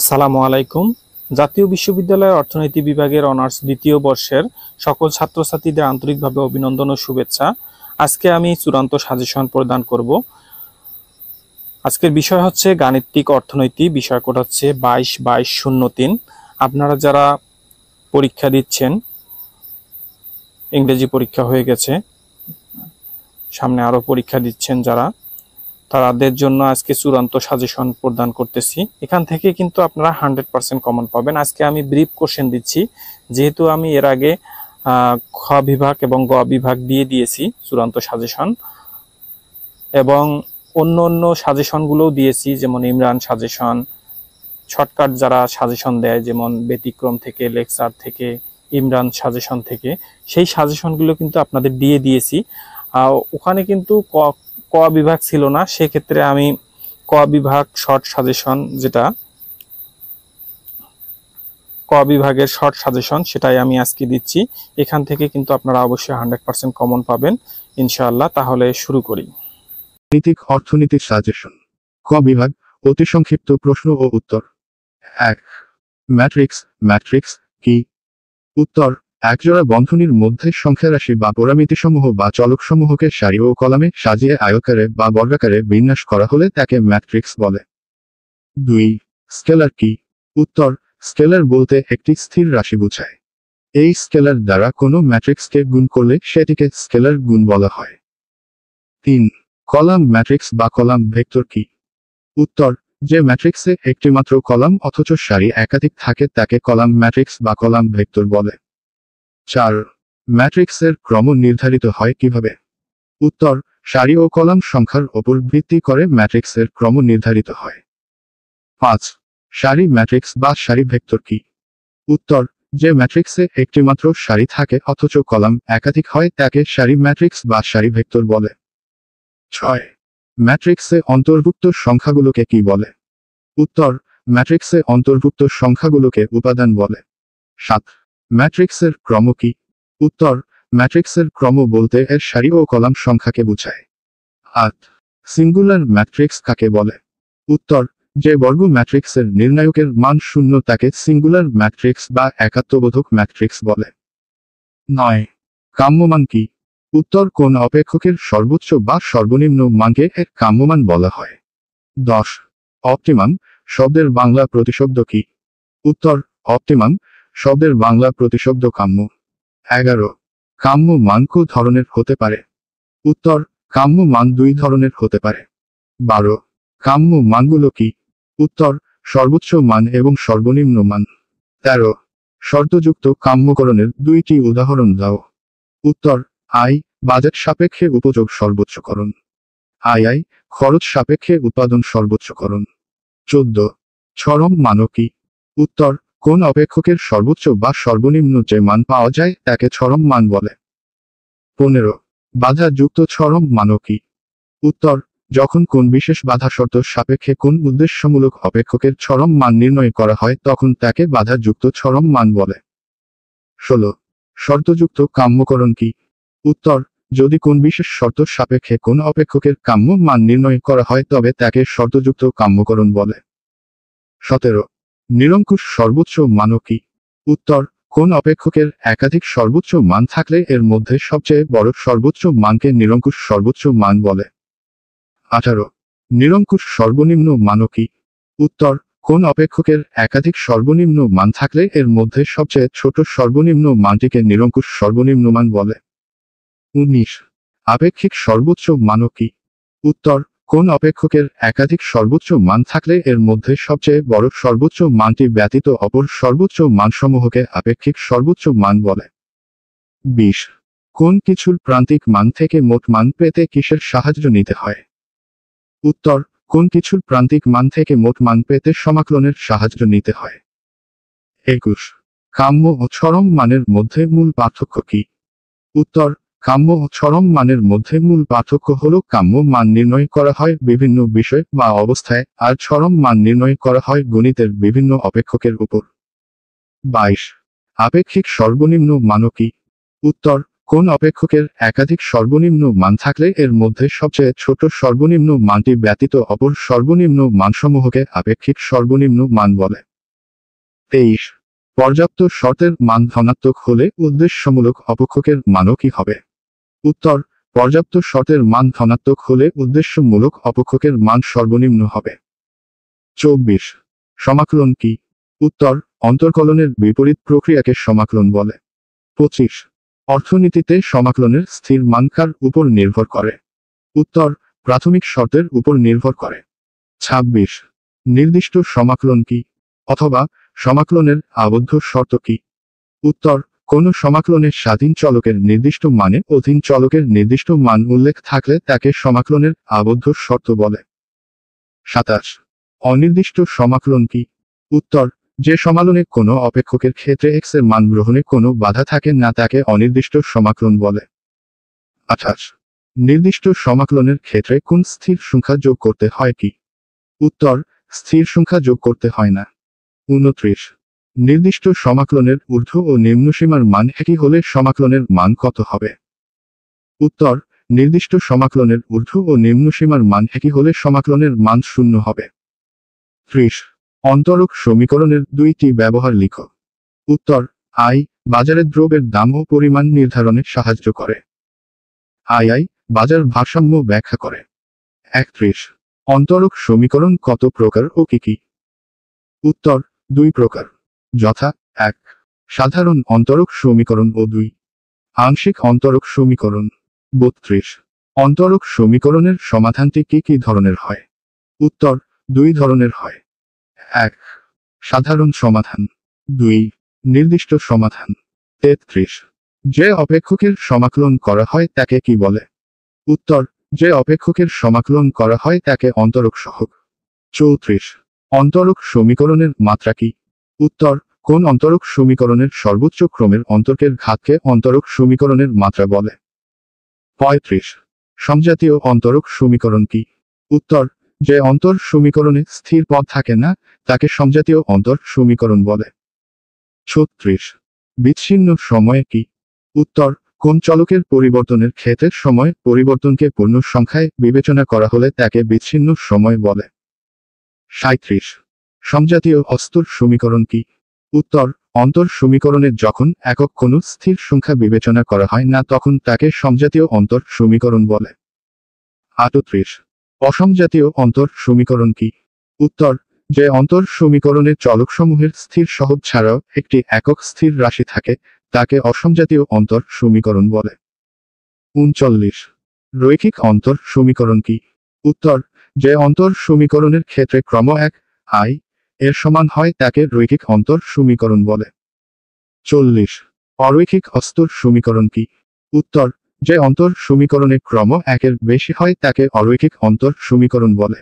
আসসালামু আলাইকুম। জাতীয় বিশ্ববিদ্যালয়ের অর্থনীতি বিভাগের অনার্স দ্বিতীয় বর্ষের সকল ছাত্রছাত্রীদের আন্তরিকভাবে অভিনন্দন ও শুভেচ্ছা। আজকে আমি চূড়ান্ত সাজেশন প্রদান করব। আজকের বিষয় হচ্ছে গাণিতিক অর্থনীতি, বিষয় কোড হচ্ছে 22-22-03। আপনারা যারা পরীক্ষা দিচ্ছেন, ইংরেজি পরীক্ষা হয়ে গেছে, সামনে আরও পরীক্ষা দিচ্ছেন যারা, তাদের জন্য আজকে চূড়ান্ত সাজেশন প্রদান করতেছি। এখান থেকে কিন্তু আপনারা 100% কমন পাবেন। আজকে আমি ব্রিফ কোশ্চেন দিচ্ছি, যেহেতু আমি এর আগে খ বিভাগ এবং গ বিভাগ দিয়ে দিয়েছি চূড়ান্ত সাজেশন, এবং অন্য অন্য সাজেশনগুলোও দিয়েছি, যেমন ইমরান সাজেশন, শর্টকাট যারা সাজেশন দেয়, যেমন ব্যতিক্রম থেকে, লেকচার থেকে, ইমরান সাজেশন থেকে, সেই সাজেশনগুলো কিন্তু আপনাদের দিয়ে দিয়েছি। ওখানে কিন্তু ক বিভাগ ছিল না, সেক্ষেত্রে আমি ক বিভাগ শর্ট সাজেশন, যেটা ক বিভাগের শর্ট সাজেশন, সেটাই আমি আজকে দিচ্ছি। এখান থেকে কিন্তু আপনারা অবশ্যই 100% কমন পাবেন ইনশাআল্লাহ। তাহলে শুরু করি। গাণিতিক অর্থনীতির সাজেশন। ক বিভাগ, অতি সংক্ষিপ্ত প্রশ্ন ও উত্তর। 1. ম্যাট্রিক্স। ম্যাট্রিক্স কি? উত্তর: একজোড়া বন্ধনীর মধ্যে সংখ্যারাশি বা পরামিতিসমূহ বা চলকসমূহকে সারি ও কলামে সাজিয়ে আয়তাকারে বা বর্গাকারে বিন্যাস করা হলে তাকে ম্যাট্রিক্স বলে। 2. স্কেলার কি? উত্তর: স্কেলার বলতে একটি স্থির রাশি বোঝায়। এই স্কেলার দ্বারা কোনো ম্যাট্রিক্সকে গুণ করলে সেটিকে স্কেলার গুণ বলা হয়। 3. কলাম ম্যাট্রিক্স বা কলাম ভেক্টর কি? উত্তর: যে ম্যাট্রিক্সে একটিমাত্র কলাম অথচ সারি একাধিক থাকে তাকে কলাম ম্যাট্রিক্স বা কলাম ভেক্টর বলে। 4. ম্যাট্রিক্সের ক্রম নির্ধারিত হয় কিভাবে? উত্তর: সারি ও কলাম সংখ্যার ওপর ভিত্তি করে ম্যাট্রিক্সের ক্রম নির্ধারিত হয়। 5. সারি ম্যাট্রিক্স বা সারি ভেক্টর কি? উত্তর: যে ম্যাট্রিক্সে একটিমাত্র সারি থাকে অথচ কলাম একাধিক হয় তাকে সারি ম্যাট্রিক্স বা সারি ভেক্টর বলে। 6. ম্যাট্রিক্সে অন্তর্ভুক্ত সংখ্যাগুলোকে কি বলে? উত্তর: ম্যাট্রিক্সে অন্তর্ভুক্ত সংখ্যাগুলোকে উপাদান বলে। 7. ম্যাট্রিক্সের ক্রম কি? উত্তর: ম্যাট্রিক্সের ক্রম বলতে এর সারি ও কলাম সংখ্যাকে বোঝায়। 8. সিঙ্গুলার ম্যাট্রিক্স কাকে বলে? উত্তর: যে বর্গ ম্যাট্রিক্সের নির্ণায়কের মান শূন্য তাকে সিঙ্গুলার ম্যাট্রিক্স বা একাত্মবোধক ম্যাট্রিক্স বলে। 9. কাম্যমান কি? উত্তর: কোন অপেক্ষকের সর্বোচ্চ বা সর্বনিম্ন মানকে এর কাম্যমান বলা হয়। 10. অপটিমাম শব্দের বাংলা প্রতিশব্দ কি? উত্তর: অপটিমাম শব্দের বাংলা প্রতিশব্দ কাম্য। 11. কাম্য মান কত ধরনের হতে পারে? উত্তর: কাম্য মান দুই ধরনের হতে পারে। 12. কাম্য মানগুলো কি? উত্তর: সর্বোচ্চ মান এবং সর্বনিম্ন মান। 13. শর্তযুক্ত কাম্যকরণের দুইটি উদাহরণ দাও। উত্তর: আই, বাজেট সাপেক্ষে উপযোগ সর্বোচ্চকরণ। আই খরচ সাপেক্ষে উৎপাদন সর্বোচ্চকরণ। 14. চরম মান কি? উত্তর: কোন অপেক্ষকের সর্বোচ্চ বা সর্বনিম্ন যে মান পাওয়া যায় তাকে চরম মান বলে। 15. বাধা যুক্ত চরম মান কি? উত্তর: যখন কোন বিশেষ বাধা শর্ত সাপেক্ষে কোন উদ্দেশ্যমূলক অপেক্ষকের চরম মান নির্ণয় করা হয় তখন তাকে বাধা যুক্ত চরম মান বলে। 16. শর্তযুক্ত কাম্যকরণ কি? উত্তর: যদি কোন বিশেষ শর্ত সাপেক্ষে কোন অপেক্ষকের কাম্য মান নির্ণয় করা হয় তবে তাকে শর্তযুক্ত কাম্যকরণ বলে। 17. নিরঙ্কুশ সর্বোচ্চ মান কি? উত্তর: কোন অপেক্ষকের একাধিক সর্বোচ্চ মান থাকলে এর মধ্যে সবচেয়ে বড় সর্বোচ্চ মানকে নিরঙ্কুশ সর্বোচ্চ মান বলে। 18. নিরঙ্কুশ সর্বনিম্ন মান কি? উত্তর: কোন অপেক্ষকের একাধিক সর্বনিম্ন মান থাকলে এর মধ্যে সবচেয়ে ছোট সর্বনিম্ন মানটিকে নিরঙ্কুশ সর্বনিম্ন মান বলে। 19. আপেক্ষিক সর্বোচ্চ মান কি? উত্তর: কোন অপেক্ষকের একাধিক সর্বোচ্চ মান থাকলে এর মধ্যে সবচেয়ে বড় সর্বোচ্চ মানটি ব্যতীত অপর সর্বোচ্চ মানসমূহকে আপেক্ষিক সর্বোচ্চ মান বলে। 20. কোন কিছুর প্রান্তিক মান থেকে মোট মান পেতে কিসের সাহায্য নিতে হয়? উত্তর: কোন কিছুর প্রান্তিক মান থেকে মোট মান পেতে সমাকলনের সাহায্য নিতে হয়। 21. কাম্য ও চরম মানের মধ্যে মূল পার্থক্য কি? উত্তর: কাম্য ও চরম মানের মধ্যে মূল পার্থক্য হল কাম্য মান নির্ণয় করা হয় বিভিন্ন বিষয় বা অবস্থায়, আর চরম মান নির্ণয় করা হয় গণিতের বিভিন্ন অপেক্ষকের উপর। 22. আপেক্ষিক সর্বনিম্ন মান কি? উত্তর: কোন অপেক্ষকের একাধিক সর্বনিম্ন মান থাকলে এর মধ্যে সবচেয়ে ছোট সর্বনিম্ন মানটি ব্যতীত অপর সর্বনিম্ন মানসমূহকে আপেক্ষিক সর্বনিম্ন মান বলে। 23 পর্যাপ্ত শর্তের মান ধনাত্মক হলে উদ্দেশ্যমূলক অপেক্ষকের মানও কি হবে? উত্তর পর্যাপ্ত শর্তের মান ধনাত্মক হলে উদ্দেশ্যমূলক অপেক্ষকের মান সর্বনিম্ন হবে। 24 সমাকলন কি? উত্তর অন্তর্কলনের বিপরীত প্রক্রিয়াকে সমাকলন বলে। 25 অর্থনীতিতে সমাকলনের স্থির মান কার উপর নির্ভর করে? উত্তর প্রাথমিক শর্তের উপর নির্ভর করে। 26 নির্দিষ্ট সমাকলন কি, অথবা সমাকলনের আবদ্ধ শর্ত কি? উত্তর কোন সমাকলনের স্বাধীন চলকের নির্দিষ্ট মানে অধীন চলকের নির্দিষ্ট মান উল্লেখ থাকলে তাকে সমাকলনের আবদ্ধ শর্ত বলে। 27 অনির্দিষ্ট সমাকলন কি? উত্তর যে সমাকলনে কোনো অপেক্ষকের ক্ষেত্রে x এর মান গ্রহণে কোনো বাধা থাকে না তাকে অনির্দিষ্ট সমাকলন বলে। 28 নির্দিষ্ট সমাকলনের ক্ষেত্রে কোন স্থির সংখ্যা যোগ করতে হয় কি? উত্তর স্থির সংখ্যা যোগ করতে হয় না। 29 নির্দিষ্ট সমাকলনের ঊর্ধ্ব ও নিম্ন সীমার মান একই হলে সমাকলনের মান কত হবে? উত্তর নির্দিষ্ট সমাকলনের ঊর্ধ্ব ও নিম্ন সীমার মান একই হলে সমাকলনের মান 0 হবে। 30 অন্তরক সমীকরণের দুইটি ব্যবহার লিখো। উত্তর আই বাজারে দ্রব্যের দাম ও পরিমাণ নির্ধারণে সাহায্য করে। আই বাজার ভারসাম্য ব্যাখ্যা করে। 31 অন্তরক সমীকরণ কত প্রকার ও কি কি? উত্তর 2 প্রকার, যথা 1 সাধারণ অন্তরক সমীকরণ ও 2 আংশিক অন্তরক সমীকরণ। 32 অন্তরক সমীকরণের সমাধানটি কি কি ধরনের হয়? উত্তর 2 ধরনের হয়। 1 সাধারণ সমাধান, 2 নির্দিষ্ট সমাধান। 33 যে অপেক্ষকের সমাকলন করা হয় তাকে কি বলে? উত্তর যে অপেক্ষকের সমাকলন করা হয় তাকে অন্তরক সহগ। 34 অন্তরক সমীকরণের মাত্রা কি? উত্তর কোন অন্তরক সমীকরণের সর্বোচ্চ ক্রমের অন্তরকের ঘাতকে অন্তরক সমীকরণের মাত্রা বলে। 35 সমজাতীয় অন্তরক সমীকরণ কি? উত্তর যে অন্তর সমীকরণে স্থির পদ থাকে না তাকে সমজাতীয় অন্তর সমীকরণ বলে। 36 বিচ্ছিন্ন সময় কি? উত্তর কোন চলকের পরিবর্তনের ক্ষেত্রে সময় পরিবর্তনকে পূর্ণ সংখ্যায় বিবেচনা করা হলে তাকে বিচ্ছিন্ন সময় বলে। 37 সমজাতীয় অস্তর সমীকরণ কি? উত্তর অন্তর সমীকরণে যখন একক কোনো স্থির সংখ্যা বিবেচনা করা হয় না তখন তাকে সমজাতীয় অন্তর সমীকরণ বলে। 38 অসমজাতীয় অন্তর সমীকরণ কি? উত্তর যে অন্তর সমীকরণে চলকসমূহের স্থির সহগ ছাড়াও একটি একক স্থির রাশি থাকে তাকে অসমজাতীয় অন্তর সমীকরণ বলে। 39 রৈখিক অন্তর সমীকরণ কি? উত্তর যে অন্তর সমীকরণের ক্ষেত্রে ক্রম 1 আই এর সমান হয় তাকে রৈখিক অন্তর সমীকরণ বলে। 40 অরৈখিক অস্তর সমীকরণ কি? উত্তর যে অন্তর সমীকরণে ক্রম 1 এর বেশি হয় তাকে অরৈখিক অন্তর সমীকরণ বলে।